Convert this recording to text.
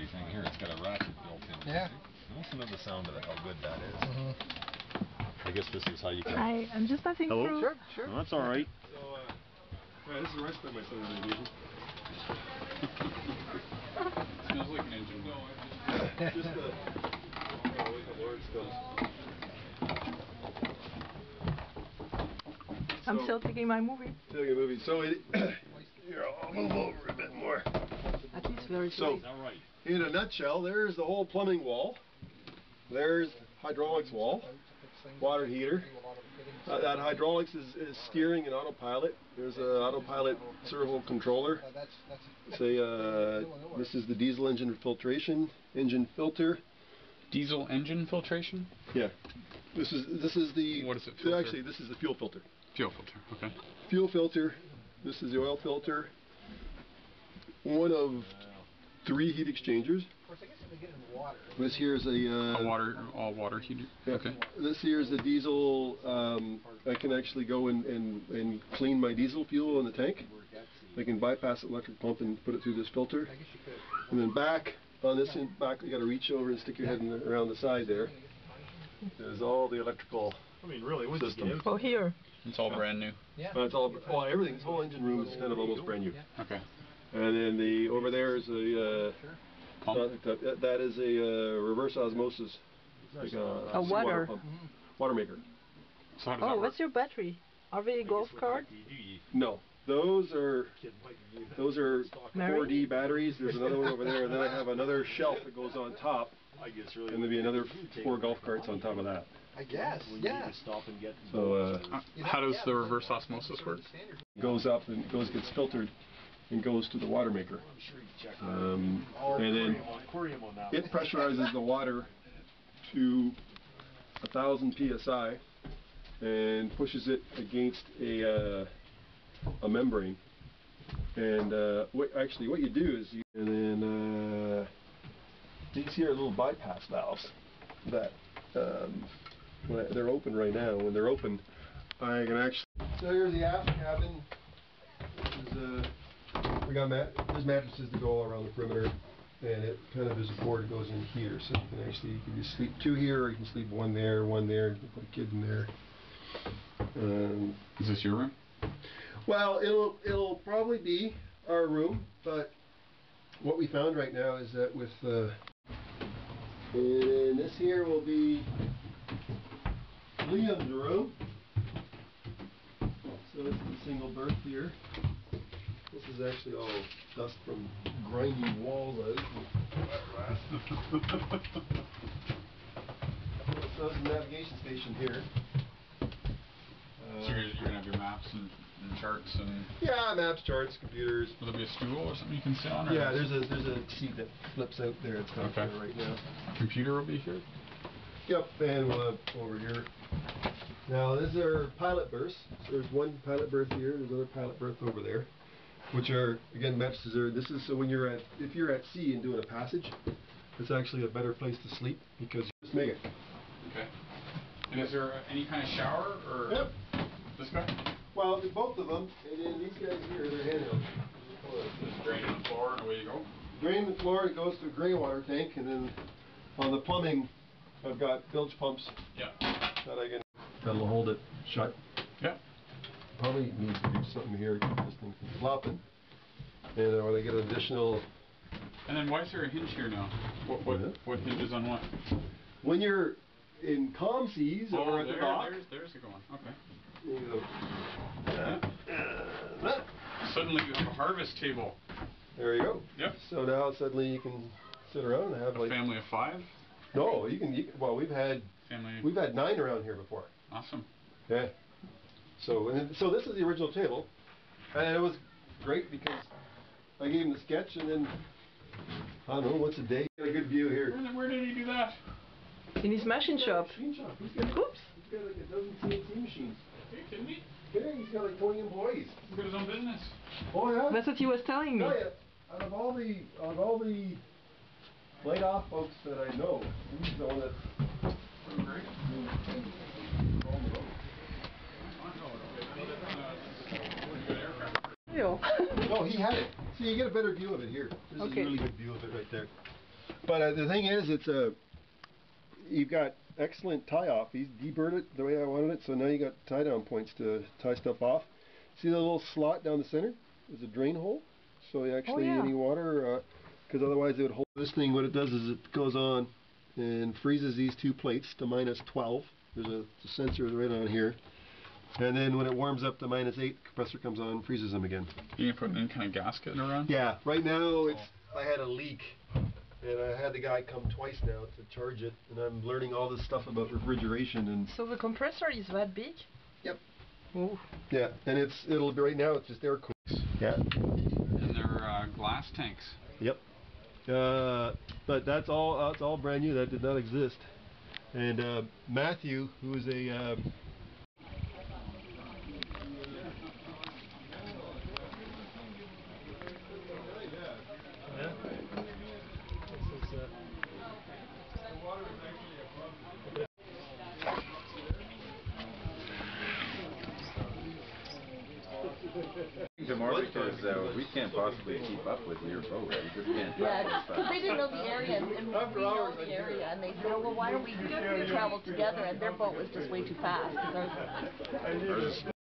handy thing here. It's got a ratchet built in. Yeah. Listen to the sound of it, how good that is. Mm-hmm. I guess this is how you can... I'm just passing through. Sure, sure. No, that's alright. So, yeah, this is where I spend my Sunday vacation. Smells like an engine. No, Just wait till Lawrence comes. I'm still taking my movie. Taking a movie. So, here, I'll move over a bit more. At least very So, Alright. in a nutshell, there's the whole plumbing wall. There's hydraulics wall, water heater. That hydraulics is steering and autopilot. There's an autopilot servo controller. This is the diesel engine filtration, engine filter. Diesel engine filtration? Yeah. This is the... What is it filter? Actually, this is the fuel filter. Fuel filter, okay. Fuel filter. This is the oil filter. One of 3 heat exchangers. This here is all water heater. Yeah. Okay. This here is the diesel. I can actually go and clean my diesel fuel in the tank. I can bypass the electric pump and put it through this filter. And then back on this end, you got to reach over and stick your head around the side there. There's all the electrical system. Oh, here. It's all brand new. Yeah. It's all everything. This whole engine room is kind of almost brand new. Okay. And then over there is a that is a reverse osmosis, like a water pump, water maker. So how does that work? What's your battery? Are they golf cart? No, those are 4D batteries. There's another one over there, and then I have another shelf that goes on top, and there'll be another 4 golf carts on top of that. I guess, yeah. So how does the reverse osmosis work? Goes up and gets filtered and goes to the water maker. And then it pressurizes the water to 1,000 psi and pushes it against a membrane. And what you do is these here are little bypass valves that they're open right now. When they're open, I can actually. So here's the aft cabin. There's mattresses that go all around the perimeter, and it kind of is a board that goes in here, so you can just sleep 2 here, or you can sleep 1 there, and you can put a kid in there. Is this your room? Well, it'll probably be our room, but what we found right now is that and this here will be Liam's room. So this is a single berth here. This is actually all dust from grinding walls out. So there's a navigation station here. So you're going to have your maps and charts and... Yeah, maps, charts, computers. Will there be a stool or something you can sit on? Yeah, there's a seat that flips out there. It's not there right now. A computer will be here? Yep, and we'll have over here. Now, these are pilot berths. So there's one pilot berth here, there's another pilot berth over there, which are, again, mattresses. This is so when if you're at sea and doing a passage, it's actually a better place to sleep because you just make it. Okay. And is there any kind of shower or? Yep. This guy? Well, both of them, and then these guys here, they're handheld. Just drain on the floor and away you go? Drain the floor, it goes to a grey water tank, and then on the plumbing, I've got bilge pumps. Yeah. That I can. That'll hold it shut. Yeah. Probably need to do something here to keep this thing from flopping. And when I get an additional. And then why is there a hinge here now? What hinges on what? When you're in calm seas or at the dock. There's it going. Okay. There you go. Suddenly you have a harvest table. There you go. Yep. So now suddenly you can sit around and have like a family of 5. No, you can. Well, we've had 9 around here before. Awesome. Yeah. So this is the original table, and it was great because I gave him the sketch, and then I don't know, once a day, got a good view here. Where did he do that? In his machine shop. Machine shop. He's got like a dozen CNC machines. Are you kidding me? Yeah, he's got like 20 employees. He's got his own business. Oh yeah. That's what he was telling me. Oh yeah. Out of all the laid off folks that I know, he's the one that's great. No, he had it. See, you get a better view of it here. This is a really good view of it right there. But the thing is, it's you've got excellent tie-off. He's deburred it the way I wanted it, so now you got tie-down points to tie stuff off. See the little slot down the center? There's a drain hole. So you actually, any water, because otherwise it would hold. This thing, what it does is it goes on and freezes these two plates to -12. There's a sensor right on here. And then when it warms up to -8, the compressor comes on and freezes them again. You can put any kind of gasket around? Yeah, right now I had a leak. And I had the guy come twice now to charge it, and I'm learning all this stuff about refrigeration and. So the compressor is that big? Yep. Ooh. Yeah, and it'll be right now. It's just air cooled. Yeah. And they're glass tanks. Yep. But that's all brand new. That did not exist. And Matthew, who is a More because we can't possibly keep up with your program. We just can't. Yeah, because they didn't know the area, and we know the area, and they said, oh, well, why don't we travel together? And their boat was just way too fast. 'Cause ours